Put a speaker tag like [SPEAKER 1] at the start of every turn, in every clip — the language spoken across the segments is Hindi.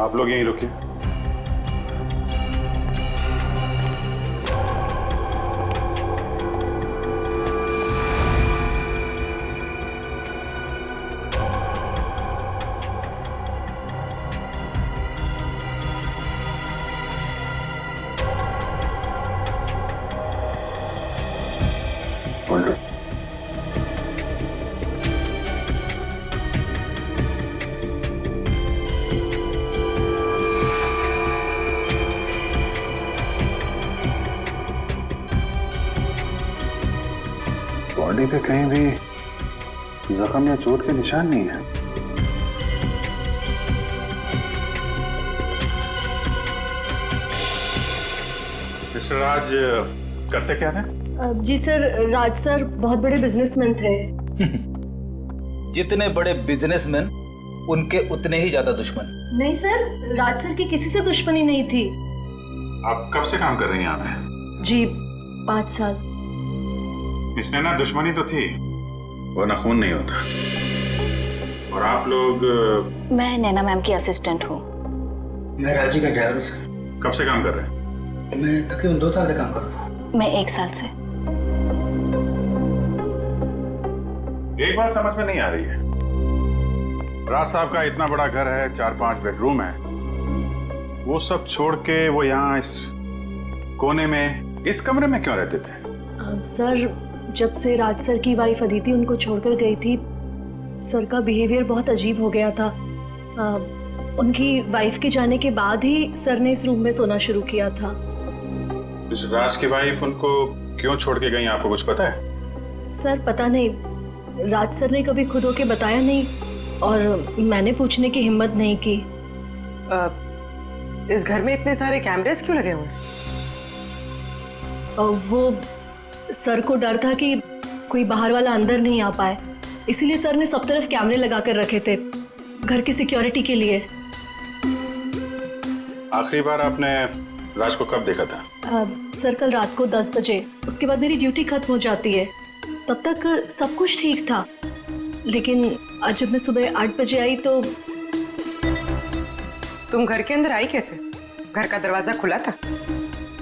[SPEAKER 1] आप लोग यहीं रुकिए। बोलो। बॉडी पे कहीं भी जख्म या चोट के निशान नहीं है। मिस्टर राज करते क्या थे?
[SPEAKER 2] जी सर, राज सर बहुत बड़े बिजनेसमैन थे।
[SPEAKER 3] जितने बड़े बिजनेसमैन उनके उतने ही ज्यादा दुश्मन।
[SPEAKER 2] नहीं सर, राज सर की किसी से दुश्मनी नहीं थी।
[SPEAKER 1] आप कब से काम कर रही हैं यहाँ पे?
[SPEAKER 2] जी 5 साल।
[SPEAKER 1] इसने ना दुश्मनी तो थी, वरना खून नहीं होता। और आप लोग?
[SPEAKER 4] मैं नैना मैम की असिस्टेंट हूँ।
[SPEAKER 5] मैं राजी का ड्राइवर हूँ सर।
[SPEAKER 1] कब से काम कर रहे हैं?
[SPEAKER 5] मैं तकरीबन 2 साल से काम कर रहा था।
[SPEAKER 4] मैं 1 साल से।
[SPEAKER 1] एक बात समझ में नहीं आ रही है, राज साहब का इतना बड़ा घर है, 4-5 बेडरूम है, वो सब छोड़ के वो यहाँ इस कोने में, इस कमरे में क्यों रहते थे?
[SPEAKER 2] सर, जब से राज सर की वाइफ अदिति उनको छोड़कर गई थी, सर का बिहेवियर बहुत अजीब हो गया था। उनकी वाइफ के जाने के बाद ही सर ने इस रूम में सोना शुरू किया था।
[SPEAKER 1] इस राज की वाइफ उनको क्यों छोड़ के गई, आपको कुछ पता है?
[SPEAKER 2] सर पता नहीं, राज सर ने कभी खुद होके बताया नहीं और मैंने पूछने की हिम्मत नहीं की।
[SPEAKER 6] इस घर में इतने सारे कैमरेस क्यों लगे हुए हैं?
[SPEAKER 2] वो सर को डर था कि कोई बाहर वाला अंदर नहीं आ पाए, इसीलिए सर ने सब तरफ कैमरे लगा कर रखे थे, घर की सिक्योरिटी के लिए।
[SPEAKER 1] आखिरी बार आपने राज को कब देखा था?
[SPEAKER 2] सर कल रात को 10 बजे, उसके बाद मेरी ड्यूटी खत्म हो जाती है। तब तक सब कुछ ठीक था, लेकिन आज जब मैं सुबह 8 बजे आई तो।
[SPEAKER 6] तुम घर के अंदर आई कैसे? घर का दरवाजा खुला था?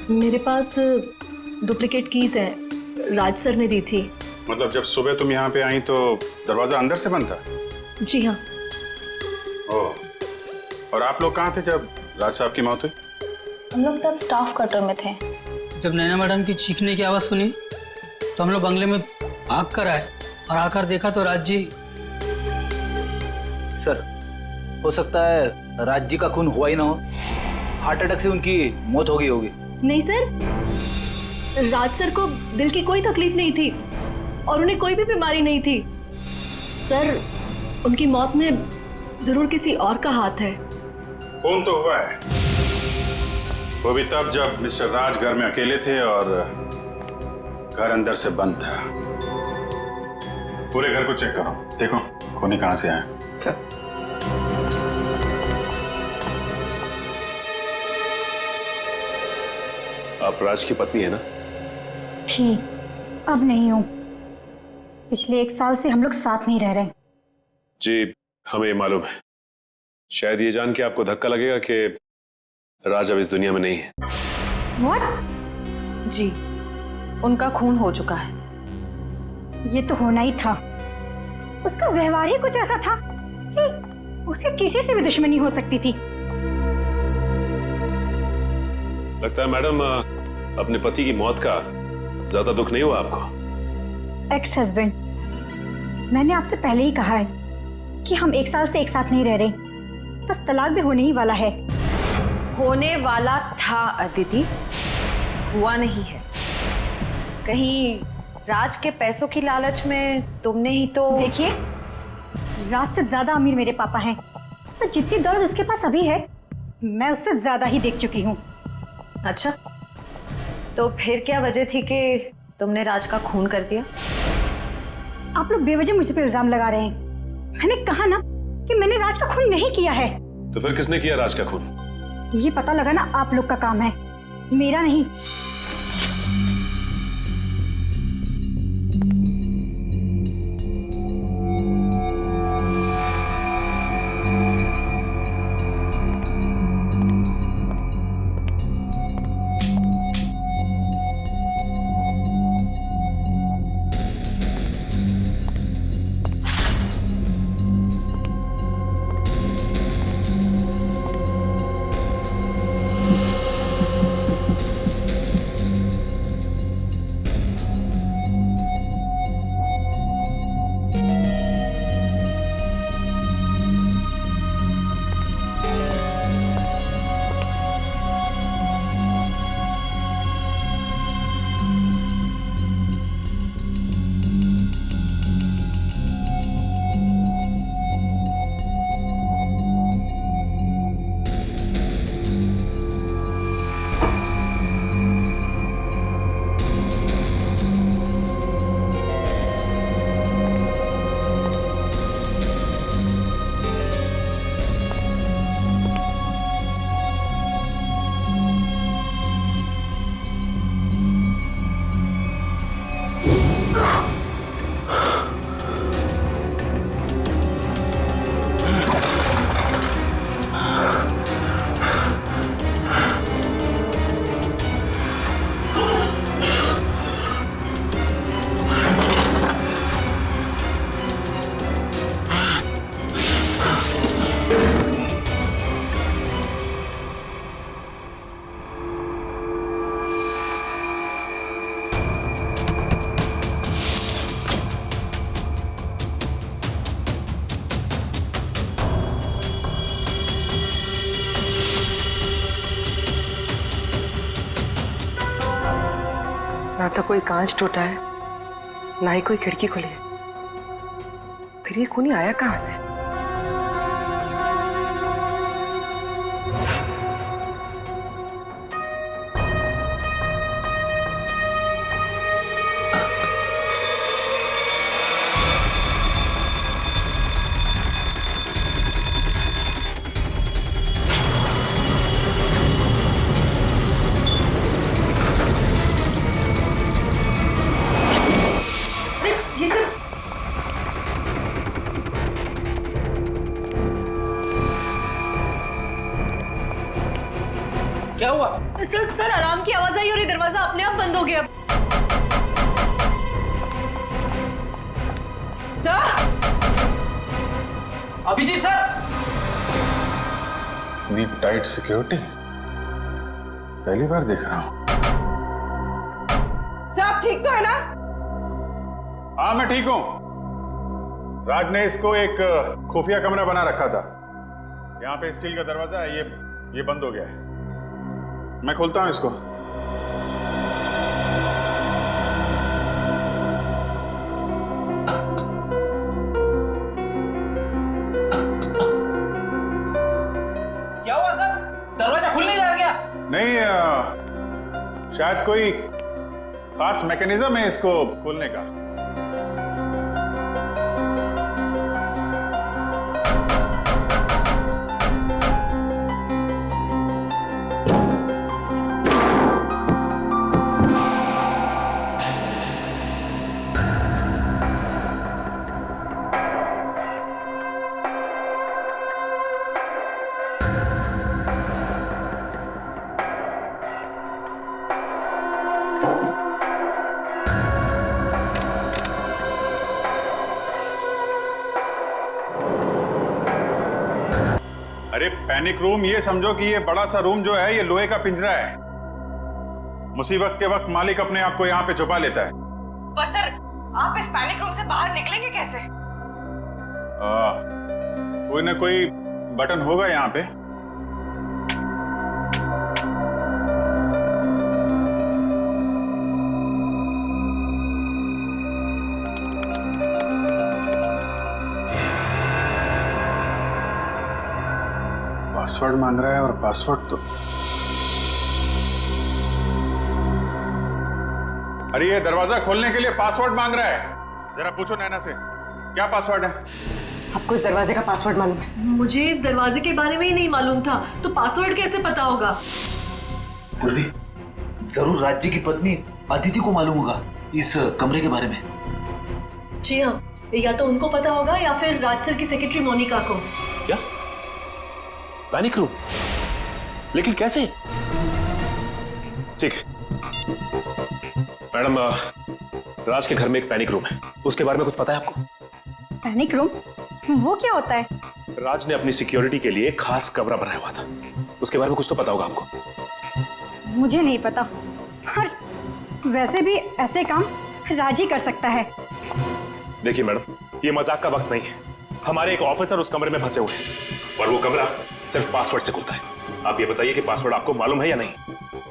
[SPEAKER 2] मेरे पास डुप्लीकेट कीज हैं, राज सर ने दी थी।
[SPEAKER 1] मतलब जब सुबह तुम यहाँ पे आई तो दरवाजा अंदर से बंद था?
[SPEAKER 2] जी हाँ।
[SPEAKER 1] ओह, और आप लोग कहाँ थे जब राज साहब की मौत हुई?
[SPEAKER 4] हम लोग तब स्टाफ क्वार्टर में थे।
[SPEAKER 5] जब नैना मैडम की चीखने की आवाज़ सुनी तो हम लोग बंगले में भाग कर आए और आकर देखा तो राज जी।
[SPEAKER 3] सर, हो सकता है राज जी का खून हुआ ही ना हो, हार्ट अटैक से उनकी मौत हो गई होगी।
[SPEAKER 2] नहीं सर, राज सर को दिल की कोई तकलीफ नहीं थी और उन्हें कोई भी बीमारी नहीं थी। सर, उनकी मौत में जरूर किसी और का हाथ है।
[SPEAKER 1] खून तो हुआ है, वो भी तब जब मिस्टर राज घर में अकेले थे और घर अंदर से बंद था। पूरे घर को चेक करो, देखो खून कहां से आए।
[SPEAKER 6] सर,
[SPEAKER 7] आप राज की पत्नी है ना?
[SPEAKER 8] थी, अब नहीं हूं। पिछले 1 साल से हम लोग साथ नहीं रह रहे।
[SPEAKER 7] जी हमें ये मालूम है। शायद ये जान के आपको धक्का लगेगा कि राज अब इस दुनिया में नहीं है।
[SPEAKER 8] What?
[SPEAKER 4] जी, उनका खून हो चुका है।
[SPEAKER 8] ये तो होना ही था। उसका व्यवहार ही कुछ ऐसा था कि उसे किसी से भी दुश्मनी हो सकती थी।
[SPEAKER 7] लगता है मैडम अपने पति की मौत का ज्यादा दुख नहीं हुआ आपको?
[SPEAKER 8] एक्स हस्बैंड, मैंने आपसे पहले ही कहा है कि हम 1 साल से एक साथ नहीं रह रहे, बस तलाक भी होने ही वाला है।
[SPEAKER 4] होने वाला था अदिति, हुआ नहीं है। कहीं राज के पैसों की लालच में तुमने ही तो।
[SPEAKER 8] देखिए, राज से ज्यादा अमीर मेरे पापा हैं, पर जितनी दौलत उसके पास अभी है, मैं उससे ज्यादा ही देख चुकी हूँ।
[SPEAKER 4] अच्छा, तो फिर क्या वजह थी कि तुमने राज का खून कर दिया?
[SPEAKER 8] आप लोग बेवजह मुझ पे इल्जाम लगा रहे हैं। मैंने कहा ना कि मैंने राज का खून नहीं किया है।
[SPEAKER 7] तो फिर किसने किया राज का खून?
[SPEAKER 8] ये पता लगा ना आप लोग का काम है, मेरा नहीं।
[SPEAKER 6] ना तो कोई कांच टूटा है, ना ही कोई खिड़की खुली है। फिर ये खूनी आया कहां से?
[SPEAKER 5] क्या हुआ?
[SPEAKER 2] सर अलार्म की आवाज आई और ये दरवाजा अपने आप बंद हो गया।
[SPEAKER 6] Sir,
[SPEAKER 5] Abhijit sir.
[SPEAKER 1] इतनी टाइट सिक्योरिटी पहली बार देख रहा हूं।
[SPEAKER 6] सर आप ठीक तो है ना?
[SPEAKER 1] हाँ मैं ठीक हूं। राज ने इसको एक खुफिया कमरा बना रखा था। यहाँ पे स्टील का दरवाजा है, ये बंद हो गया है। मैं खोलता हूं इसको।
[SPEAKER 5] क्या हुआ सर? दरवाजा खुल नहीं रहा क्या?
[SPEAKER 1] नहीं शायद कोई खास मैकेनिज्म है इसको खोलने का। अरे पैनिक रूम ये समझो कि ये बड़ा सा रूम जो है ये लोहे का पिंजरा है। मुसीबत के वक्त मालिक अपने आप को यहाँ पे छुपा लेता है।
[SPEAKER 6] पर सर आप इस पैनिक रूम से बाहर निकलेंगे कैसे?
[SPEAKER 1] कोई ना कोई बटन होगा यहाँ पे। पासवर्ड मांग रहा है और पासवर्ड तो अरे ये दरवाजा खोलने के लिए पासवर्ड मांग रहा है। जरा पूछो नैना से क्या पासवर्ड है।
[SPEAKER 6] आपको इस दरवाजे का पासवर्ड मालूम है?
[SPEAKER 2] मुझे इस दरवाजे के बारे में ही नहीं मालूम था, तो पासवर्ड कैसे पता होगा?
[SPEAKER 3] पूर्वी, जरूर राज्य की पत्नी अदिति को मालूम होगा इस कमरे के बारे में।
[SPEAKER 2] जी हाँ, या तो उनको पता होगा या फिर राज सर की सेक्रेटरी मोनिका को।
[SPEAKER 7] क्या? Panic room? लेकिन कैसे? ठीक है मैडम, राज के घर में एक पैनिक रूम है, उसके बारे में कुछ पता है आपको?
[SPEAKER 8] Panic room? वो क्या होता है?
[SPEAKER 7] राज ने अपनी सिक्योरिटी के लिए खास कमरा बनाया हुआ था, उसके बारे में कुछ तो पता होगा आपको।
[SPEAKER 8] मुझे नहीं पता। और वैसे भी ऐसे काम राज ही कर सकता है।
[SPEAKER 7] देखिए मैडम, ये मजाक का वक्त नहीं है। हमारे एक ऑफिसर उस कमरे में फंसे हुए हैं और वो कमरा सिर्फ पासवर्ड से खुलता है। आप ये बताइए कि पासवर्ड आपको मालूम है या नहीं?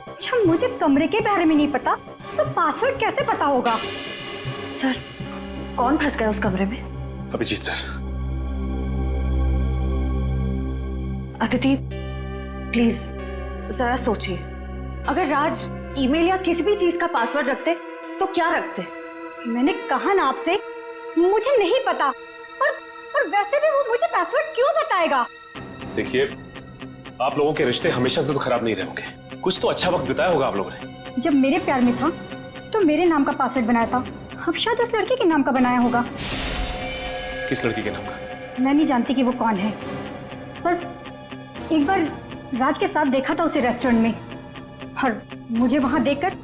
[SPEAKER 8] अच्छा, मुझे कमरे के बारे में नहीं पता तो पासवर्ड कैसे पता होगा?
[SPEAKER 4] सर कौन फंस गया उस कमरे में?
[SPEAKER 7] अभिजीत सर।
[SPEAKER 4] अदिति प्लीज जरा सोचिए, अगर राज ईमेल या किसी भी चीज का पासवर्ड रखते तो क्या रखते?
[SPEAKER 8] मैंने कहा ना आपसे, मुझे नहीं पता। और वैसे भी वो मुझे पासवर्ड क्यों बताएगा?
[SPEAKER 7] देखिए, आप लोगों के रिश्ते हमेशा से तो खराब नहीं रहे होंगे, कुछ तो अच्छा वक्त बिताया होगा आप लोगों ने।
[SPEAKER 8] जब मेरे प्यार में था तो मेरे नाम का पासवर्ड बनाया था, अब शायद उस लड़के के नाम का बनाया होगा।
[SPEAKER 7] किस लड़की के नाम का?
[SPEAKER 8] मैं नहीं जानती कि वो कौन है, बस एक बार राज के साथ देखा था उसे रेस्टोरेंट में, और मुझे वहां देखकर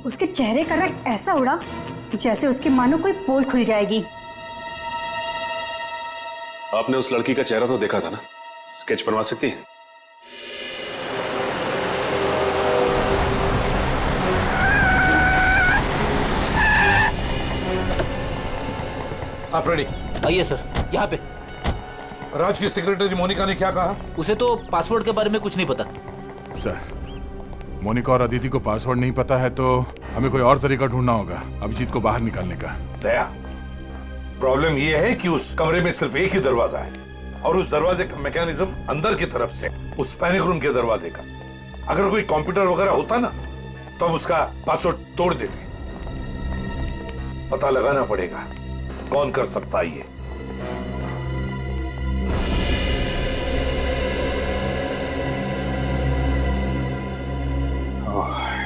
[SPEAKER 8] उसके चेहरे का रंग ऐसा उड़ा जैसे उसकी मानो कोई पोल खुल जाएगी।
[SPEAKER 7] आपने उस लड़की का चेहरा तो देखा था ना, स्केच बनवा सकती है?
[SPEAKER 9] आप रेडी?
[SPEAKER 3] आइए सर, यहाँ पे।
[SPEAKER 9] राज की सेक्रेटरी मोनिका ने क्या कहा?
[SPEAKER 3] उसे तो पासवर्ड के बारे में कुछ नहीं पता।
[SPEAKER 10] सर, मोनिका और अदिति को पासवर्ड नहीं पता है तो
[SPEAKER 9] हमें कोई और तरीका ढूंढना होगा अभिजीत को बाहर निकालने का।
[SPEAKER 10] दया, प्रॉब्लम यह है कि उस कमरे में सिर्फ एक ही दरवाजा है और उस दरवाजे का मैकेनिज्म अंदर की तरफ से, उस पैनिक रूम के दरवाजे का। अगर कोई कंप्यूटर वगैरह होता ना तो हम उसका पासवर्ड तोड़ देते। पता लगाना पड़ेगा कौन कर सकता है ये।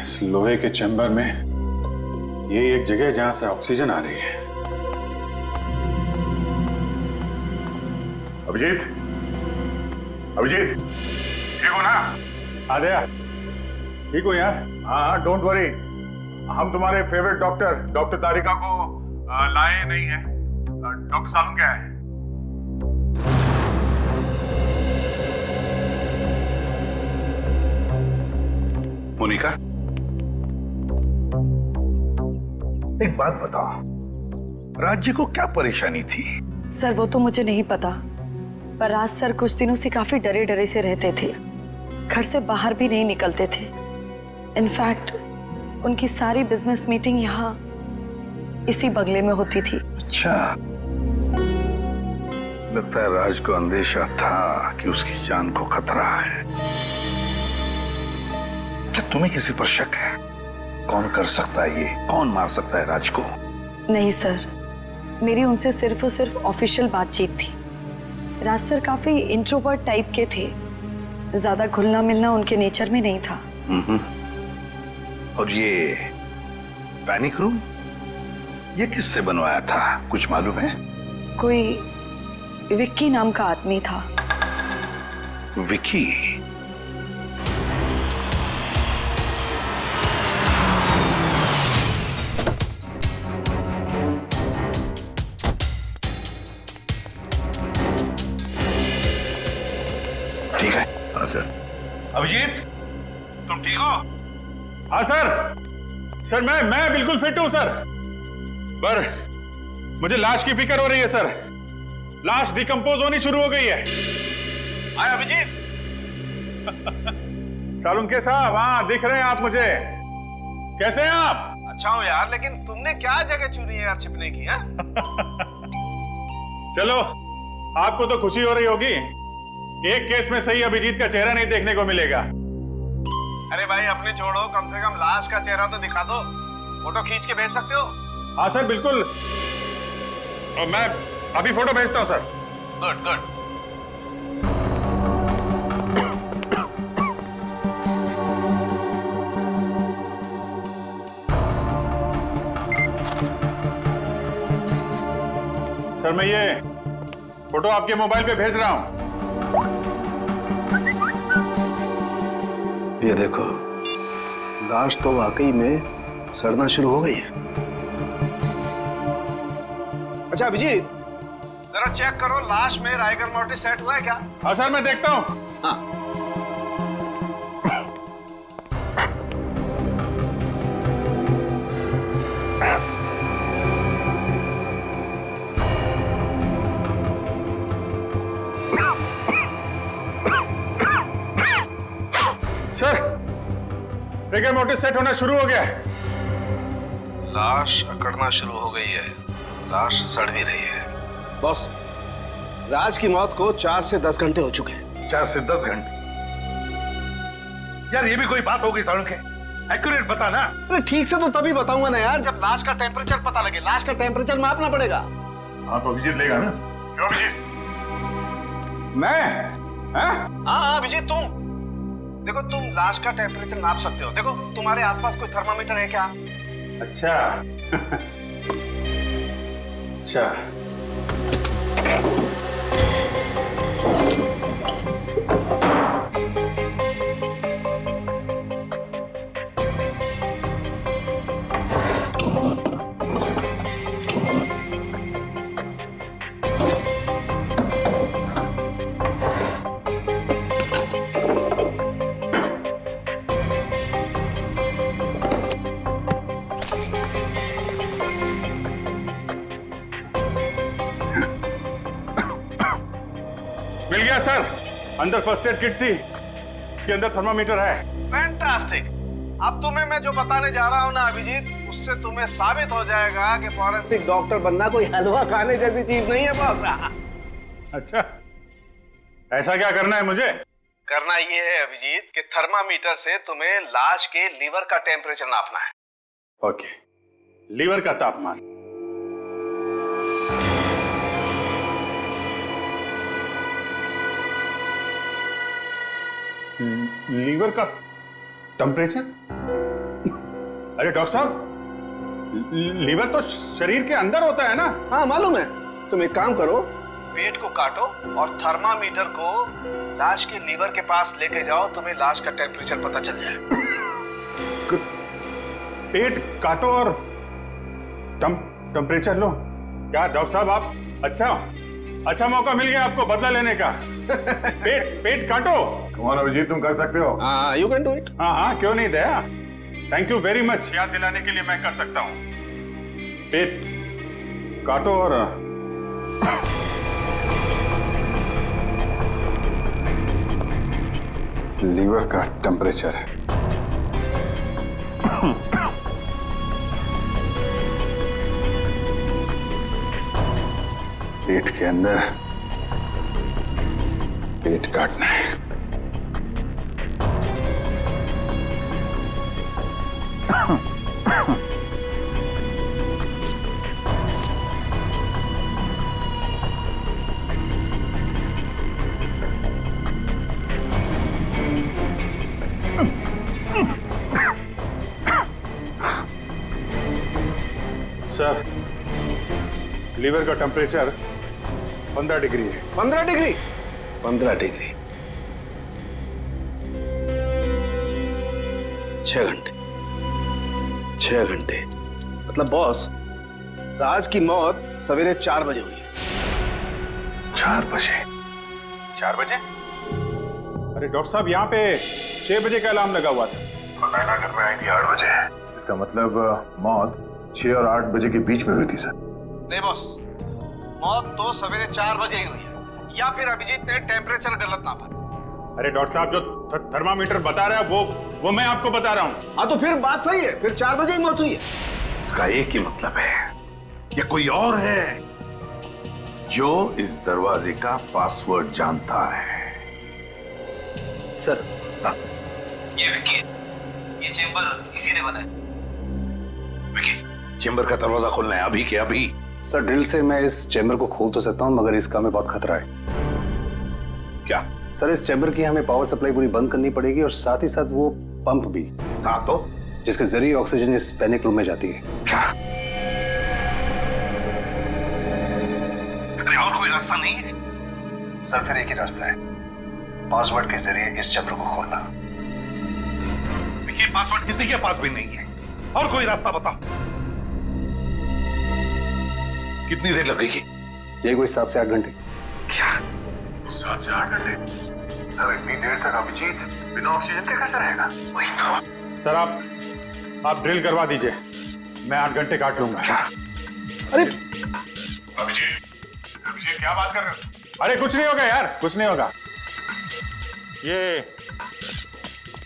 [SPEAKER 1] इस लोहे के चैम्बर में ये एक जगह है जहां से ऑक्सीजन आ रही है।
[SPEAKER 10] अभिजीत, अभिजीत, ठीक हो ना?
[SPEAKER 1] आ गया। ठीक हो यार?
[SPEAKER 10] हाँ, डोंट वरी। हम तुम्हारे फेवरेट डॉक्टर तारिका को लाए नहीं है। डॉक्टर सालुंके क्या है? मोनिका, एक बात बताओ, राज्य को क्या परेशानी थी?
[SPEAKER 11] सर वो तो मुझे नहीं पता, पर राज सर कुछ दिनों से काफी डरे डरे से रहते थे, घर से बाहर भी नहीं निकलते थे। इनफैक्ट उनकी सारी बिजनेस मीटिंग यहाँ इसी बंगले में होती थी।
[SPEAKER 10] अच्छा, लगता है राज को अंदेशा था कि उसकी जान को खतरा है। क्या तुम्हें किसी पर शक है? कौन कर सकता है ये? कौन मार सकता है राज को?
[SPEAKER 11] नहीं सर, मेरी उनसे सिर्फ और सिर्फ ऑफिशियल बातचीत थी। राज सर काफी इंट्रोवर्ट टाइप के थे, ज्यादा घुलना मिलना उनके नेचर में नहीं था।
[SPEAKER 10] और ये पैनिक रूम, ये किससे बनवाया था, कुछ मालूम है?
[SPEAKER 11] कोई विक्की नाम का आदमी था।
[SPEAKER 10] विक्की? ठीक है।
[SPEAKER 1] हाँ सर।
[SPEAKER 10] अभिजीत, तुम ठीक हो?
[SPEAKER 1] हाँ सर। सर मैं बिल्कुल फिट हूं सर, पर मुझे लाश की फिक्र हो रही है सर। लाश डिकम्पोज होनी शुरू हो गई है।
[SPEAKER 10] आए अभिजीत।
[SPEAKER 1] सालुंके साहब, हाँ दिख रहे हैं आप मुझे। कैसे हैं आप?
[SPEAKER 12] अच्छा हो यार, लेकिन तुमने क्या जगह चुनी है यार छिपने की? है
[SPEAKER 1] चलो, आपको तो खुशी हो रही होगी, एक केस में सही अभिजीत का चेहरा नहीं देखने को मिलेगा।
[SPEAKER 12] अरे भाई अपने छोड़ो, कम से कम लाश का चेहरा तो दिखा दो, फोटो खींच के भेज सकते हो।
[SPEAKER 1] हाँ सर बिल्कुल, और मैं अभी फोटो भेजता हूँ सर।
[SPEAKER 12] Good good.
[SPEAKER 1] सर मैं ये फोटो आपके मोबाइल पे भेज रहा हूँ।
[SPEAKER 12] ये देखो, लाश तो वाकई में सड़ना शुरू हो गई है। अच्छा अभिजीत, जरा चेक करो लाश में राइगर मोर्टिस सेट हुआ है क्या?
[SPEAKER 1] हाँ सर मैं देखता हूँ।
[SPEAKER 12] हाँ।
[SPEAKER 1] सर, राइगर मोर्टिस सेट होना शुरू हो गया है।
[SPEAKER 12] लाश अकड़ना शुरू हो गई है, लाश सड़ भी रही है। बॉस, राज की मौत को 4 से 10 घंटे हो चुके हैं।
[SPEAKER 10] 4 से 10 घंटे? यार ये भी कोई बात हो गई सालुंके? एक्यूरेट बता ना।
[SPEAKER 12] अरे ठीक से तो तभी बताऊंगा ना यार, जब लाश का टेम्परेचर पता लगे। लाश का टेम्परेचर मापना पड़ेगा।
[SPEAKER 1] हाँ तो अभिजीत लेगा ना? क्यों अभिजीत? मैं?
[SPEAKER 12] हाँ अभिजीत तुम देखो, तुम लाश का टेम्परेचर नाप सकते हो। देखो तुम्हारे आसपास कोई थर्मामीटर है क्या?
[SPEAKER 1] अच्छा। अच्छा। मिल गया सर, अंदर फर्स्ट एड किट थी, इसके अंदर थर्मामीटर है।
[SPEAKER 12] फैंटास्टिक। अब तुम्हें मैं जो बताने जा रहा हूँ ना अभिजीत, उससे तुम्हें साबित हो जाएगा कि फॉरेंसिक डॉक्टर बनना कोई हलवा खाने जैसी चीज नहीं है बॉस।
[SPEAKER 1] अच्छा, ऐसा क्या करना है मुझे?
[SPEAKER 12] करना ये है अभिजीत कि थर्मामीटर से तुम्हें लाश के लीवर का टेम्परेचर नापना है।
[SPEAKER 1] ओके, लीवर का तापमान। लीवर का टेम्परेचर? अरे डॉक्टर साहब, लीवर तो शरीर के अंदर होता है ना?
[SPEAKER 12] हाँ मालूम है। तुम एक काम करो, पेट को काटो और थर्मामीटर को लाश के लीवर के पास लेके जाओ, तुम्हें लाश का टेम्परेचर पता चल जाए।
[SPEAKER 1] पेट काटो और टेम्परेचर लो? क्या डॉक्टर साहब, आप अच्छा मौका मिल गया आपको बदला लेने का। पेट काटो।
[SPEAKER 10] कौन अभिजीत, तुम कर सकते हो?
[SPEAKER 12] हाँ, यू कैन डू इट।
[SPEAKER 1] हाँ, क्यों नहीं दया। थैंक यू वेरी मच, याद दिलाने के लिए मैं कर सकता हूँ। पेट काटो और लीवर का टेम्परेचर है। पेट के अंदर पेट काटना है। सर, लीवर का टेम्परेचर 15 डिग्री है।
[SPEAKER 12] 15 डिग्री?
[SPEAKER 3] 15 डिग्री। 6 घंटे। 6 घंटे
[SPEAKER 12] मतलब बॉस, राज की मौत सवेरे 4 बजे हुई है।
[SPEAKER 3] 4 बजे?
[SPEAKER 1] 4 बजे? अरे डॉक्टर साहब, यहाँ पे 6 बजे का अलार्म लगा हुआ था।
[SPEAKER 10] नैना घर में आई थी 8 बजे। इसका मतलब मौत 6 और 8 बजे के बीच में हुई थी सर।
[SPEAKER 12] नहीं बॉस, मौत तो सवेरे 4 बजे ही हुई है, या फिर अभिजीत ने टेम्परेचर गलत नापा।
[SPEAKER 1] अरे डॉक्टर साहब, जो थर्मामीटर बता रहा है वो मैं आपको बता रहा हूँ।
[SPEAKER 12] हाँ तो फिर बात सही है, फिर 4 बजे ही मौत हुई है।
[SPEAKER 10] इसका एक ही मतलब है, ये कोई और है जो इस दरवाजे का पासवर्ड जानता है।
[SPEAKER 3] सर, ये विक्की है। ये चेंबर इसी ने बनाया।
[SPEAKER 10] विक्की, चेंबर का दरवाजा खोलना है अभी के अभी।
[SPEAKER 13] सर, ड्रिल से मैं इस चेंबर को खोल तो सकता हूँ, मगर इसका हमें बहुत खतरा है।
[SPEAKER 10] क्या?
[SPEAKER 13] सर, इस चेंबर की हमें पावर सप्लाई पूरी बंद करनी पड़ेगी और साथ ही साथ वो पंप भी।
[SPEAKER 10] हाँ तो?
[SPEAKER 13] जिसके जरिए ऑक्सीजन इस पैनिक रूम में जाती है।
[SPEAKER 10] क्या? अरे और कोई रास्ता नहीं है?
[SPEAKER 13] सर, फिर एक ही रास्ता है, पासवर्ड के जरिए इस चेंबर को खोलना।
[SPEAKER 10] ये पासवर्ड किसी के पास भी नहीं है, और कोई रास्ता बता। कितनी देर लगेगी?
[SPEAKER 13] ये कोई 7 से 8 घंटे।
[SPEAKER 10] क्या? 7 से 8 घंटे? अब इतनी देर तक अभिजीत बिना ऑक्सीजन के कैसे रहेगा? वही तो।
[SPEAKER 1] सर, आप ड्रिल करवा दीजिए, मैं 8 घंटे काट लूंगा।
[SPEAKER 10] क्या?
[SPEAKER 1] अरे
[SPEAKER 10] अभिजीत क्या बात कर रहे हो?
[SPEAKER 1] अरे कुछ नहीं होगा यार, कुछ नहीं होगा। ये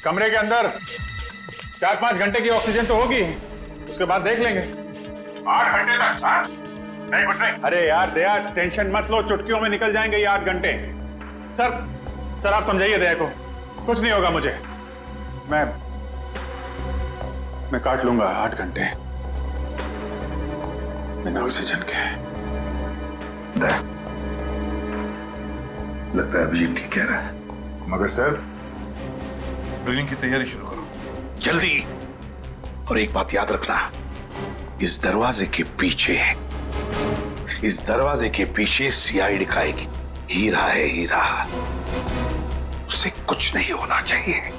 [SPEAKER 1] कमरे के अंदर 4-5 घंटे की ऑक्सीजन तो होगी, उसके बाद देख लेंगे।
[SPEAKER 10] 8 घंटे तक? हाँ? नहीं कुछ नहीं।
[SPEAKER 1] अरे यार दया, टेंशन मत लो, चुटकियों में निकल जाएंगे ये 8 घंटे। सर आप समझाइए दया को, कुछ नहीं होगा मुझे। मैं काट लूंगा 8 घंटे बिना ऑक्सीजन के।
[SPEAKER 10] दया, लगता है अभिजीत ठीक कह रहा है। मगर सर, ड्रिलिंग की तैयारी शुरू करो जल्दी। और एक बात याद रखना, इस दरवाजे के पीछे सीआईडी का एक हीरा है, हीरा। उसे कुछ नहीं होना चाहिए।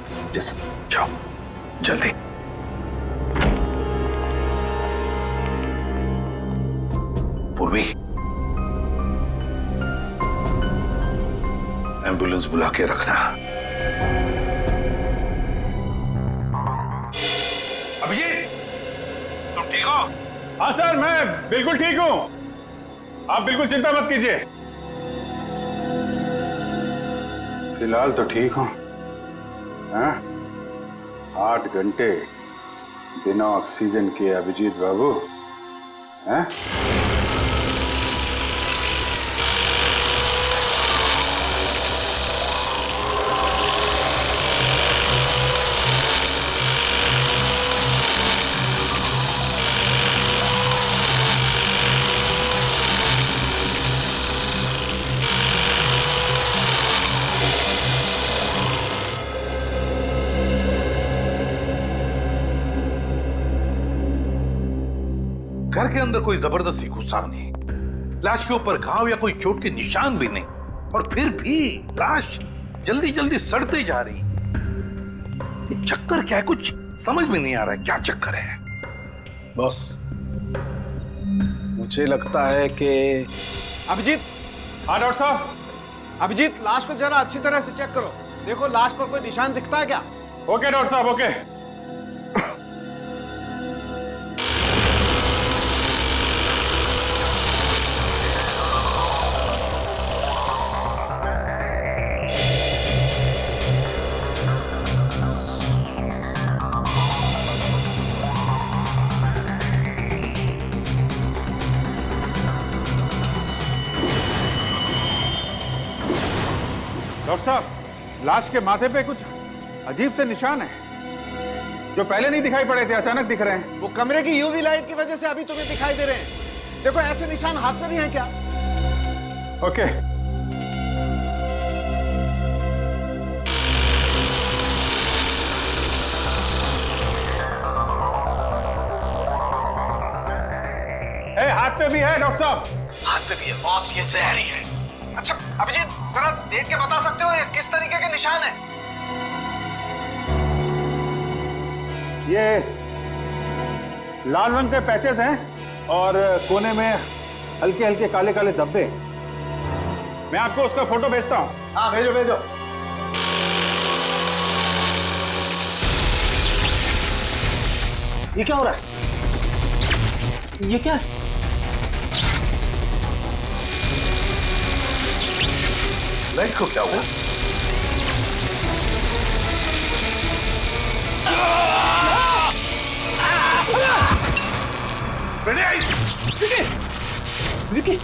[SPEAKER 10] जाओ जल्दी। पूर्वी, एम्बुलेंस बुला के रखना। अभिजीत, तुम ठीक हो?
[SPEAKER 1] हाँ सर, मैं बिल्कुल ठीक हूं, आप बिल्कुल चिंता मत कीजिए। फिलहाल तो ठीक हूं। हाँ, 8 घंटे बिना ऑक्सीजन के अभिजीत बाबू हैं?
[SPEAKER 10] घर के अंदर कोई जबरदस्ती घुसा नहीं, लाश के ऊपर घाव या कोई चोट के निशान भी नहीं, और फिर भी लाश जल्दी जल्दी सड़ते जा रही। ये चक्कर क्या है, कुछ समझ में नहीं आ रहा है, क्या चक्कर है?
[SPEAKER 12] बॉस, मुझे लगता है कि
[SPEAKER 1] अभिजीत। हाँ डॉक्टर साहब।
[SPEAKER 12] अभिजीत, लाश को जरा अच्छी तरह से चेक करो, देखो लाश पर कोई निशान दिखता है क्या?
[SPEAKER 1] ओके डॉक्टर साहब, ओके। डॉक्टर साहब, लाश के माथे पे कुछ अजीब से निशान है जो पहले नहीं दिखाई पड़े थे, अचानक दिख रहे हैं।
[SPEAKER 12] वो कमरे की यूवी लाइट की वजह से अभी तुम्हें दिखाई दे रहे हैं। देखो ऐसे निशान हाथ में भी हैं क्या?
[SPEAKER 1] ओके। हाथ पे भी है डॉक्टर साहब।
[SPEAKER 12] हाथ पे भी है बॉस, ये जहरी है। अच्छा अभिजीत, जरा देख के बता सकते हो ये किस तरीके के निशान है?
[SPEAKER 1] ये लाल रंग के पैचेस हैं और कोने में हल्के हल्के काले काले धब्बे। मैं आपको उसका फोटो भेजता हूं।
[SPEAKER 12] हाँ भेजो भेजो। ये क्या हो रहा है?
[SPEAKER 5] ये क्या है?
[SPEAKER 10] लाइट को क्या हुआ?
[SPEAKER 5] विक्की,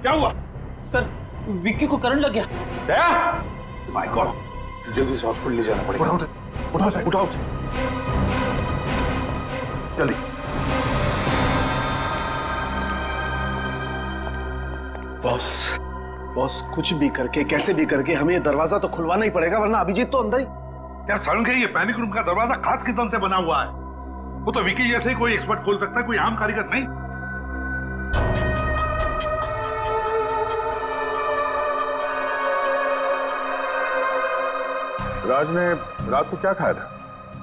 [SPEAKER 10] क्या हुआ?
[SPEAKER 5] सर विक्की को करंट लग गया।
[SPEAKER 10] माय गॉड, जल्दी से हॉस्पिटल ले जाना पड़ेगा। उठाओ उसे। जल्दी।
[SPEAKER 12] बॉस कुछ भी करके कैसे भी करके हमें ये दरवाजा तो खुलवाना ही पड़ेगा, वरना अभिजीत तो अंदर ही।
[SPEAKER 10] यार सालून के ये पैनिक रूम का दरवाजा खास किस्म से बना हुआ है। वो तो विकी जैसे ही कोई एक्सपर्ट खोल सकता है, कोई आम कारीगर नहीं।
[SPEAKER 1] राज ने रात को क्या खाया था?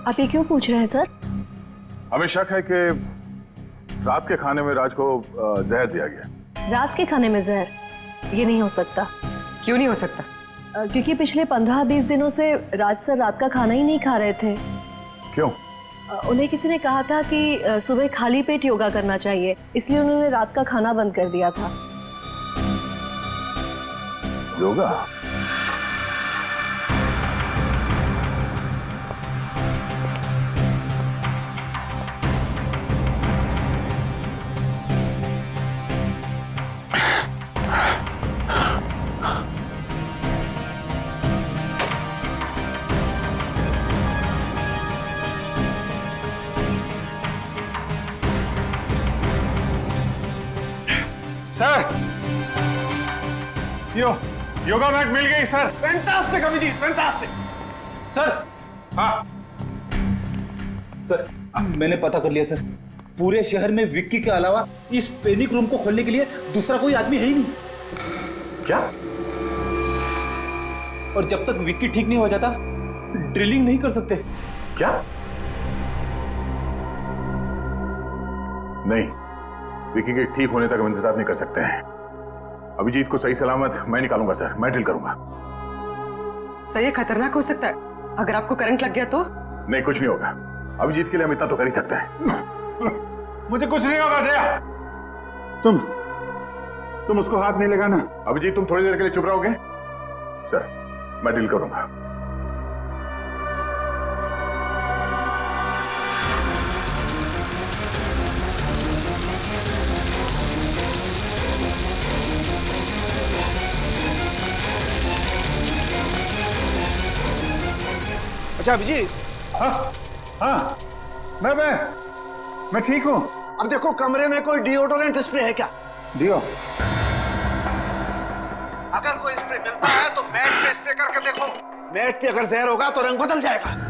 [SPEAKER 2] आप ये क्यों पूछ रहे हैं सर?
[SPEAKER 1] हमें शक है कि रात के खाने में राज को जहर दिया गया।
[SPEAKER 2] रात के खाने में जहर? ये नहीं हो सकता।
[SPEAKER 6] क्यों नहीं हो सकता?
[SPEAKER 2] क्योंकि पिछले 15-20 दिनों से राज सर रात का खाना ही नहीं खा रहे थे।
[SPEAKER 1] क्यों?
[SPEAKER 2] उन्हें किसी ने कहा था कि सुबह खाली पेट योगा करना चाहिए, इसलिए उन्होंने रात का खाना बंद कर दिया था।
[SPEAKER 1] योगा? सर, योगा मैट मिल गई sir.
[SPEAKER 12] Fantastic Abhijit, fantastic.
[SPEAKER 14] Sir.
[SPEAKER 1] हाँ
[SPEAKER 14] सर, मैंने पता कर लिया सर। पूरे शहर में विक्की के अलावा इस पैनिक रूम को खोलने के लिए दूसरा कोई आदमी है ही नहीं।
[SPEAKER 1] क्या?
[SPEAKER 14] और जब तक विक्की ठीक नहीं हो जाता ड्रिलिंग नहीं कर सकते।
[SPEAKER 1] क्या? नहीं, विक्की के ठीक होने तक हम इंतजार नहीं कर सकते हैं। अभिजीत को सही सलामत मैं निकालूंगा सर, मैं ड्रिल करूंगा।
[SPEAKER 6] सर ये खतरनाक हो सकता है, अगर आपको करंट लग गया तो?
[SPEAKER 1] नहीं, कुछ नहीं होगा। अभिजीत के लिए हम इतना तो कर ही सकते हैं। मुझे कुछ नहीं होगा दया। तुम उसको हाथ नहीं लगाना। अभिजीत तुम थोड़ी देर के लिए चुप रहोगे? सर मैं डील करूंगा।
[SPEAKER 12] अच्छा अभिजीत।
[SPEAKER 1] हाँ मैं ठीक हूँ।
[SPEAKER 12] अब देखो कमरे में कोई डिओडोरेंट स्प्रे है क्या?
[SPEAKER 1] डियो
[SPEAKER 12] अगर कोई स्प्रे मिलता है तो मैट पे स्प्रे करके देखो। मैट पे अगर जहर होगा तो रंग बदल जाएगा।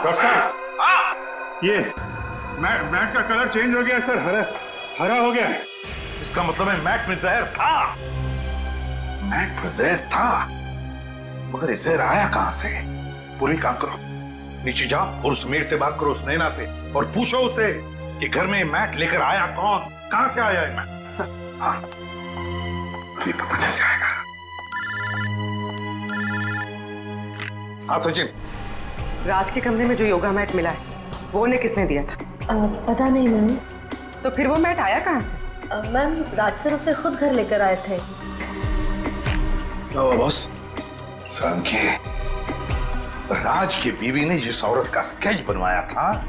[SPEAKER 1] डॉक्टर साहब, ये मैट का कलर चेंज हो गया है सर, हरा हो गया है।
[SPEAKER 10] इसका मतलब है मैट में जहर था। मैट में जहर था, मगर ये जहर आया कहां से? पूरी काम करो, नीचे जाओ और उस मेड से बात करो, उस नैना से, और पूछो उसे कि घर में मैट लेकर आया कौन, कहां से आया है मैट।
[SPEAKER 1] सर
[SPEAKER 10] हाँ, अभी पता चल जाएगा। हाँ सचिन,
[SPEAKER 6] राज के कमरे में जो योगा मैट मिला है वो उन्हें किसने दिया था?
[SPEAKER 2] पता नहीं मैम।
[SPEAKER 6] तो फिर वो मैट आया कहाँ से?
[SPEAKER 2] मैम राज सर उसे खुद घर लेकर आए थे।
[SPEAKER 10] क्या हुआ बॉस? समझे, राज की बीवी ने जिस औरत का स्केच बनवाया था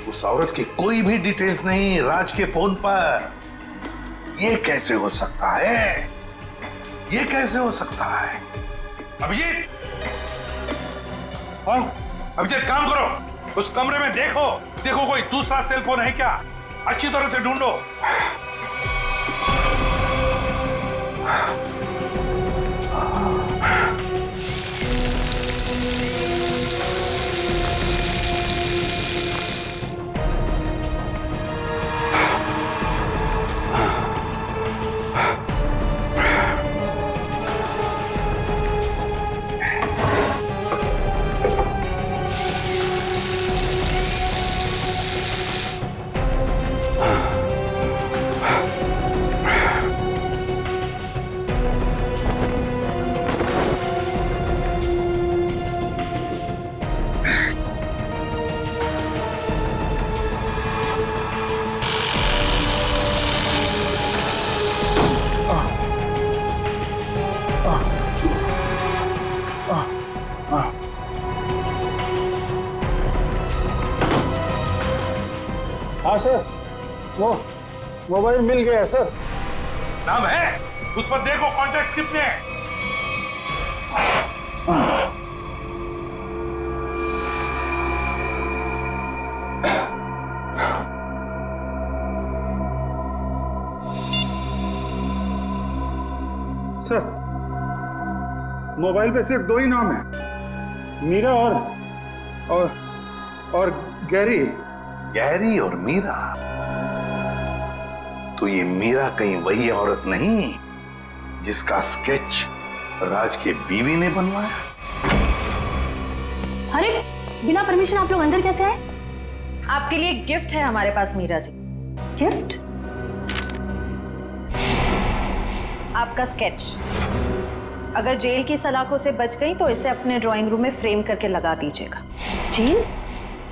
[SPEAKER 10] उस औरत की कोई भी डिटेल्स नहीं राज के फोन पर। ये कैसे हो सकता है? ये कैसे हो सकता है? अभिजीत, हाँ अभिजीत, काम करो, उस कमरे में देखो कोई दूसरा सेल फोन है क्या, अच्छी तरह से ढूंढो।
[SPEAKER 1] हाँ सर, वो मोबाइल मिल गया सर।
[SPEAKER 10] नाम है उस पर, देखो कॉन्टैक्ट कितने हैं।
[SPEAKER 1] सर मोबाइल पे सिर्फ 2 ही नाम है, मीरा और गैरी।
[SPEAKER 10] गैरी और मीरा? तो ये मीरा कहीं वही औरत नहीं जिसका स्केच राज के बीवी ने बनवाया?
[SPEAKER 8] अरे बिना परमिशन आप लोग अंदर कैसे आए?
[SPEAKER 4] आपके लिए गिफ्ट है हमारे पास मीरा जी।
[SPEAKER 8] गिफ्ट?
[SPEAKER 4] आपका स्केच। अगर जेल की सलाखों से बच गई तो इसे अपने ड्राइंग रूम में फ्रेम करके लगा दीजिएगा।
[SPEAKER 8] जेल?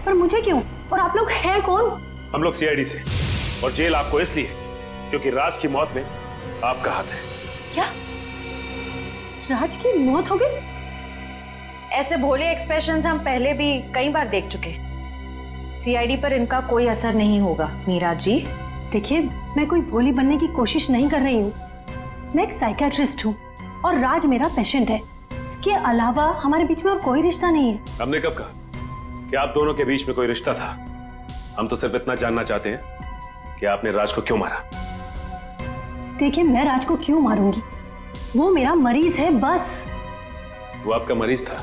[SPEAKER 8] पर मुझे क्यों? और आप लोग हैं कौन?
[SPEAKER 7] हम लोग सीआईडी से, और जेल आपको इसलिए क्योंकि राज की मौत में आपका हाथ है।
[SPEAKER 8] क्या? राज की मौत हो गई?
[SPEAKER 4] ऐसे भोले एक्सप्रेशंस हम पहले भी कई बार देख चुके। सीआईडी पर इनका कोई असर नहीं होगा मीरा जी।
[SPEAKER 8] देखिए, मैं कोई भोली बनने की कोशिश नहीं कर रही हूँ। मैं एक साइकियाट्रिस्ट हूँ और राज मेरा पेशेंट है। इसके अलावा हमारे बीच में और कोई रिश्ता नहीं है।
[SPEAKER 7] हमने कब कहा कि आप दोनों के बीच में कोई रिश्ता था? हम तो सिर्फ इतना जानना चाहते हैं कि आपने राज को क्यों मारा।
[SPEAKER 8] देखिए, मैं राज को क्यों मारूंगी? वो मेरा मरीज है, बस।
[SPEAKER 7] वो आपका मरीज था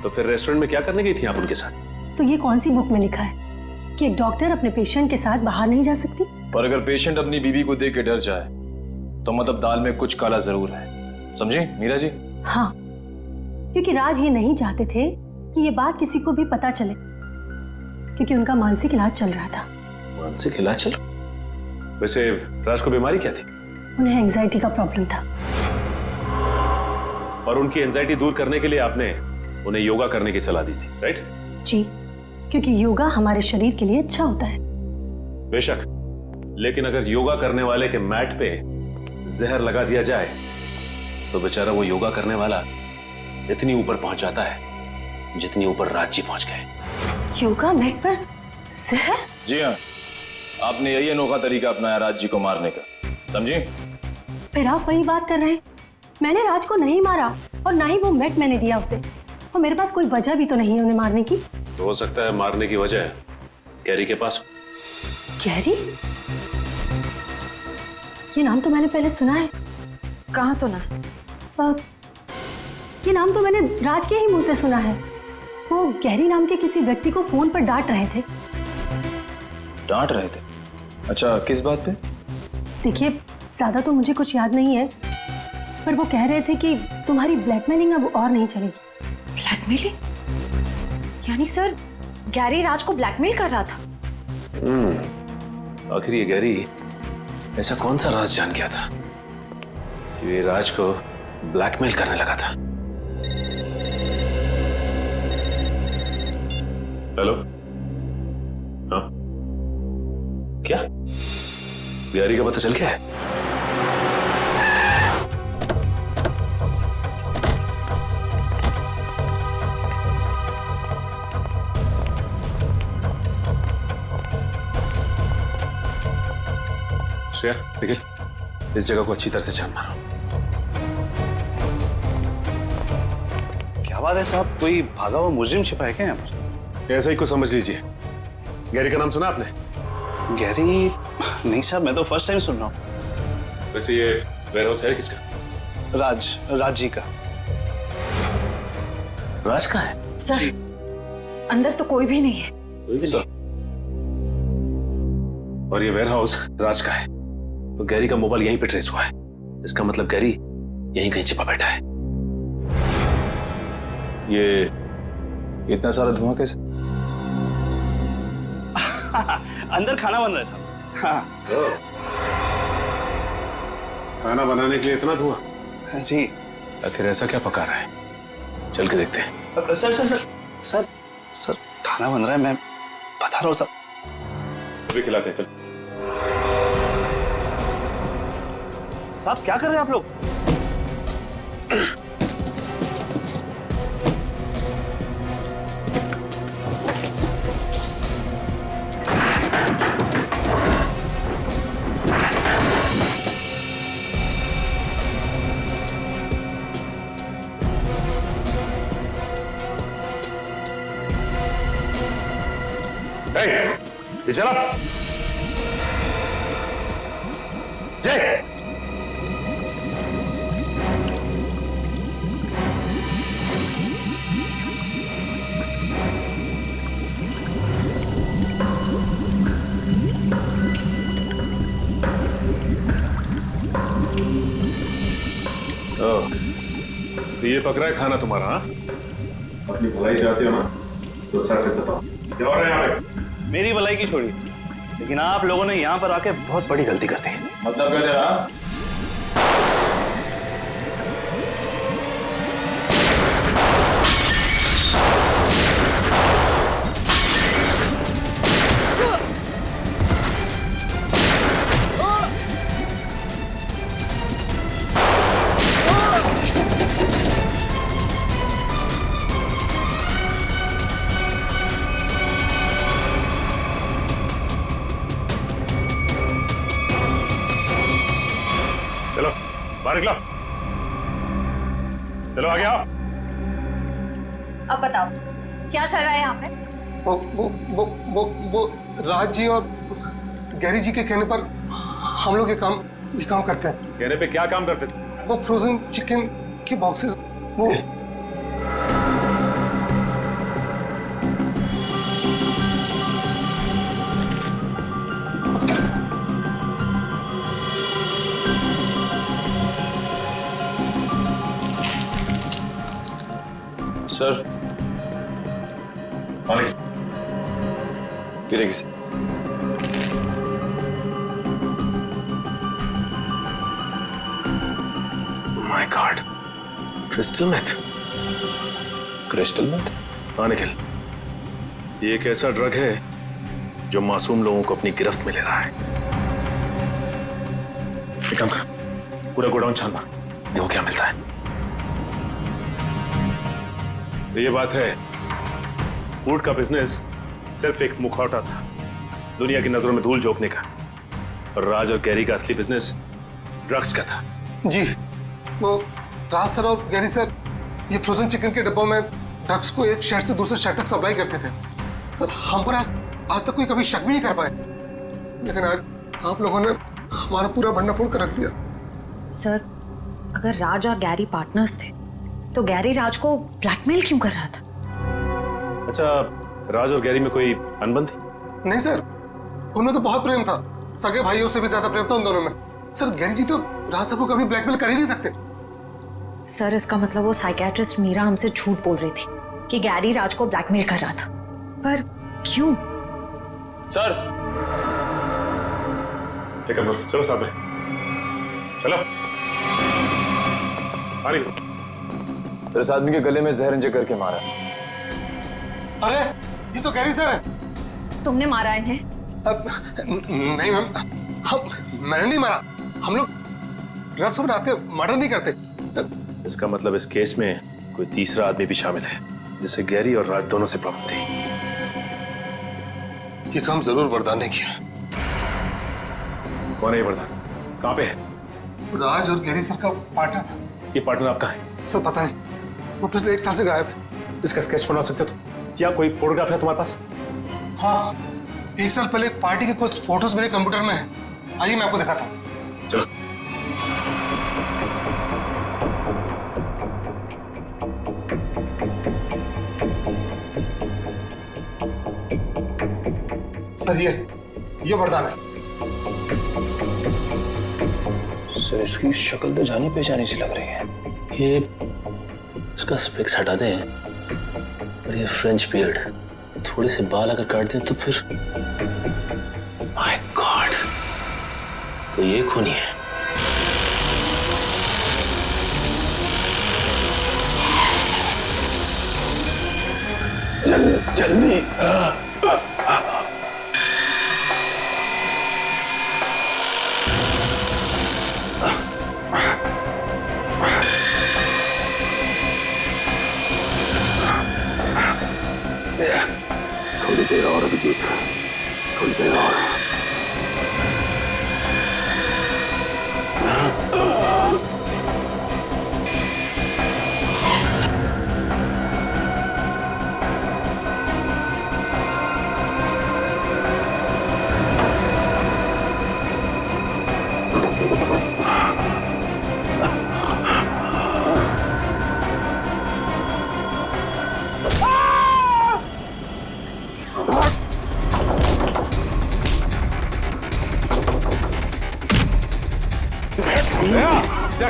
[SPEAKER 7] तो फिर रेस्टोरेंट में क्या करने गई थी आप उनके साथ?
[SPEAKER 8] तो ये कौन सी बुक में लिखा है कि एक डॉक्टर अपने पेशेंट के साथ बाहर नहीं जा सकती?
[SPEAKER 15] पर अगर पेशेंट अपनी बीवी को देख के डर जाए तो मतलब दाल में कुछ काला जरूर है, समझे मीरा जी?
[SPEAKER 8] हाँ, क्योंकि राज ये नहीं चाहते थे कि ये बात किसी को भी पता चले, क्योंकि उनका मानसिक इलाज चल रहा था।
[SPEAKER 7] मानसिक इलाज चल? वैसे राज को बीमारी क्या थी?
[SPEAKER 8] उन्हें एंजाइटी का प्रॉब्लम था।
[SPEAKER 7] और उनकी एंजाइटी दूर करने के लिए आपने उन्हें योगा करने की सलाह दी थी, राइट?
[SPEAKER 8] जी, क्योंकि योगा हमारे शरीर के लिए अच्छा होता है।
[SPEAKER 7] बेशक, लेकिन अगर योगा करने वाले के मैट पे जहर लगा दिया जाए तो बेचारा वो योगा करने वाला इतनी ऊपर पहुंच जाता है जितनी ऊपर राज जी पहुंच गए।
[SPEAKER 8] योगा मैट पर जहर?
[SPEAKER 15] जी हाँ, आपने यही अनोखा तरीका अपनाया राज जी को मारने का, समझी?
[SPEAKER 8] फिर आप वही बात कर रहे हैं। मैंने राज को नहीं मारा और ना ही वो मैट मैंने दिया उसे, और मेरे पास कोई वजह भी तो नहीं है उन्हें मारने की।
[SPEAKER 7] तो हो सकता है मारने की वजह गैरी के पास।
[SPEAKER 8] गैरी? ये नाम तो मैंने पहले सुना है।
[SPEAKER 4] कहाँ सुना है?
[SPEAKER 8] ये नाम तो मैंने राज के ही मुंह से सुना है। वो गैरी नाम के किसी व्यक्ति को फोन पर डांट रहे थे।
[SPEAKER 15] डांट रहे थे? अच्छा, किस बात पे?
[SPEAKER 8] देखिए, ज्यादा तो मुझे कुछ याद नहीं है, पर वो कह रहे थे कि तुम्हारी ब्लैकमेलिंग अब और नहीं चलेगी।
[SPEAKER 4] ब्लैकमेलिंग? यानी सर गैरी राज को ब्लैकमेल कर रहा था?
[SPEAKER 7] आखिर ये गैरी ऐसा कौन सा राज जान गया था कि ये राज को ब्लैकमेल करने लगा था? हेलो? हाँ, क्या गैरी का पता चल गया है? श्रेया, निखिल, इस जगह को अच्छी तरह से छान मारो।
[SPEAKER 12] क्या बात है साहब, कोई भागा हुआ मुजरिम छिपा है क्या यहाँ पर?
[SPEAKER 7] ऐसा ही कुछ समझ लीजिए। गैरी का नाम सुना आपने?
[SPEAKER 12] गैरी? नहीं साहब, मैं तो फर्स्ट टाइम सुन रहा हूँ।
[SPEAKER 7] वैसे ये वेयरहाउस है किसका?
[SPEAKER 12] राज जी का।
[SPEAKER 7] राज का है?
[SPEAKER 4] सर, अंदर तो कोई भी नहीं है।
[SPEAKER 7] कोई भी नहीं? और ये वेयरहाउस राज का है, तो गैरी का मोबाइल यहीं पे ट्रेस हुआ है। इसका मतलब गैरी यहीं कहीं छिपा बैठा है।
[SPEAKER 15] ये इतना सारा धुआं कैसे?
[SPEAKER 12] अंदर खाना बन रहा है साहब। हाँ।
[SPEAKER 7] खाना बनाने के लिए इतना धुआं?
[SPEAKER 12] जी।
[SPEAKER 7] आखिर ऐसा क्या पका रहा है? चल के देखते हैं।
[SPEAKER 12] Sir sir sir sir sir खाना बन रहा है, मैं बता रहा हूँ सब।
[SPEAKER 7] भी खिलाते हैं, चल।
[SPEAKER 12] साहब क्या कर रहे हैं आप लोग?
[SPEAKER 7] ये चला जय। तो ये पक रहा है खाना तुम्हारा? हाँ, अपनी भलाई चाहते हो ना, तो सर से बताओ क्या हो रहा है यहाँ पे?
[SPEAKER 12] मेरी भलाई की छोड़ी, लेकिन आप लोगों ने यहाँ पर आके बहुत बड़ी गलती कर दी।
[SPEAKER 15] मतलब क्या तेरा?
[SPEAKER 7] बाहर निकलो, चलो आगे आओ।
[SPEAKER 4] अब बताओ क्या चल रहा है यहाँ पे?
[SPEAKER 16] वो राज जी और गैरी जी के कहने पर हम लोग ये काम करते हैं।
[SPEAKER 7] कहने पे क्या काम करते थे?
[SPEAKER 16] वो फ्रोजन चिकन के बॉक्सेस, वो
[SPEAKER 15] सर गिरेगी से।
[SPEAKER 7] My God, crystal meth.
[SPEAKER 15] Crystal meth?
[SPEAKER 7] हाँ निखिल, ये एक ऐसा ड्रग है जो मासूम लोगों को अपनी गिरफ्त में ले रहा है। एक काम कर, पूरा गोडाउन छान मार, देखो क्या मिलता है। तो ये बात है, फूड का बिजनेस सिर्फ एक मुखौटा था दुनिया की नजरों में धूल झोंकने का, और राज और गैरी का असली बिजनेस ड्रग्स का था।
[SPEAKER 16] जी, वो राज सर और गैरी सर ये फ्रोजन चिकन के डब्बों में ड्रग्स को एक शहर से दूसरे शहर तक सप्लाई करते थे। सर, हम पर आज तक कोई कभी शक भी नहीं कर पाए, लेकिन आज आप लोगों ने हमारा पूरा भंडाफोड़ कर रख दिया।
[SPEAKER 4] सर, अगर राज और गैरी पार्टनर्स थे तो गैरी राज को ब्लैकमेल क्यों कर रहा था?
[SPEAKER 7] अच्छा, राज और गैरी में कोई अनबन थी?
[SPEAKER 16] नहीं सर, उनमें तो बहुत प्रेम था, सगे भाइयों से भी ज्यादा प्रेम था उन दोनों में। सर, गैरी जी तो राज साहब को कभी ब्लैकमेल कर ही नहीं सकते।
[SPEAKER 4] सर, इसका मतलब वो साइकियाट्रिस्ट मीरा हमसे झूठ बोल रही थी कि गैरी राज को ब्लैकमेल कर रहा था, पर क्यों?
[SPEAKER 7] सर, ठीक है, चलो साहब, चलो।
[SPEAKER 15] सर, इस आदमी के गले में जहर इंजेक्ट करके मारा।
[SPEAKER 16] अरे, ये तो गैरी सर है।
[SPEAKER 4] तुमने मारा इन्हें?
[SPEAKER 16] नहीं मैम, मैंने नहीं मारा। हम लोग ड्रग्स बनाते, मर्डर नहीं करते।
[SPEAKER 7] इसका मतलब इस केस में कोई तीसरा आदमी भी शामिल है, जिसे गैरी और राज दोनों से प्रॉब्लम थी।
[SPEAKER 16] ये काम जरूर वरदान ने किया।
[SPEAKER 7] कौन है ये वरदान? कहाँ पे है?
[SPEAKER 16] राज और गैरी सर का पार्टनर था।
[SPEAKER 7] ये पार्टनर आपका है?
[SPEAKER 16] सर, पता नहीं, वो पिछले 1 साल से गायब है।
[SPEAKER 7] इसका स्केच बना सकते हो तुम? या कोई फोटोग्राफ है तुम्हारे पास?
[SPEAKER 16] हाँ, 1 साल पहले एक पार्टी के कुछ फोटोज मेरे कंप्यूटर में है। आइए, मैं आपको दिखाता हूँ।
[SPEAKER 7] चलो।
[SPEAKER 16] सर, ये वरदान है।
[SPEAKER 7] सर, इसकी शक्ल तो जानी पहचानी सी लग रही है। ये इसका स्पेक्स हटा दें और ये फ्रेंच बियर्ड, थोड़े से बाल अगर काट दें तो फिर माय गॉड, तो ये खूनी है।
[SPEAKER 10] जल्दी थोड़ी देर और अभिजीत, थोड़ी देर और।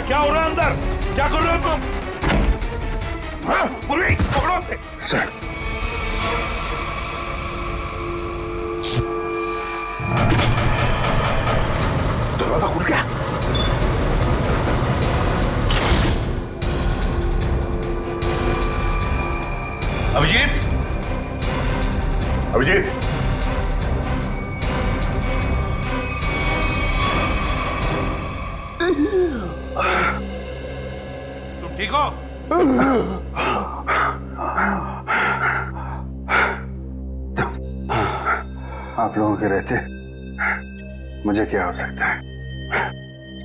[SPEAKER 10] क्या हो रहा है अंदर? क्या कर रहे हो तुम? पुलिस पकड़ो उसे। सर, दरवाजा खुल गया। अभिजीत, अभिजीत, तुम ठीक हो?
[SPEAKER 13] आप लोगों के रहते मुझे क्या हो सकता है?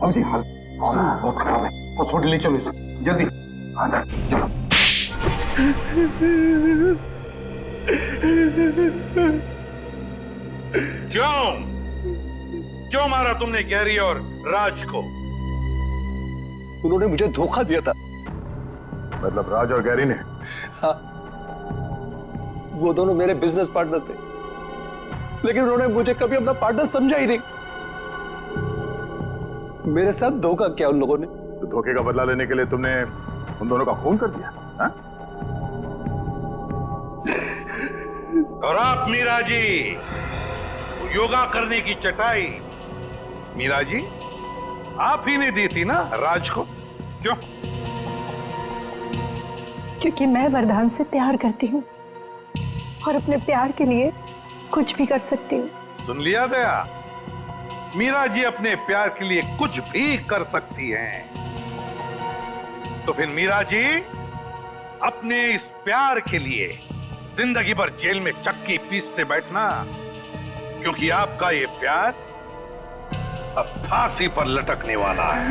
[SPEAKER 16] अभी हाल बहुत खराब है, हॉस्पिटल ले चलो इसे जल्दी। चलो।
[SPEAKER 10] क्यों मारा तुमने गैरी और राज को?
[SPEAKER 16] उन्होंने मुझे धोखा दिया था।
[SPEAKER 10] मतलब राज और गैरी ने?
[SPEAKER 16] हाँ, वो दोनों मेरे बिजनेस पार्टनर थे, लेकिन उन्होंने मुझे कभी अपना पार्टनर समझा ही नहीं। मेरे साथ धोखा किया उन लोगों ने।
[SPEAKER 10] तो धोखे का बदला लेने के लिए तुमने उन दोनों का खून कर दिया, हा? और आप मीरा जी, योगा करने की चटाई मीरा जी आप ही ने दी थी ना राज को? क्यों?
[SPEAKER 8] क्योंकि मैं वरदान से प्यार करती हूँ और अपने प्यार के लिए कुछ भी कर सकती हूँ।
[SPEAKER 10] सुन लिया दया, मीरा जी अपने प्यार के लिए कुछ भी कर सकती हैं। तो फिर मीरा जी अपने इस प्यार के लिए जिंदगी भर जेल में चक्की पीसते बैठना, क्योंकि आपका ये प्यार अब फांसी पर लटकने वाला है।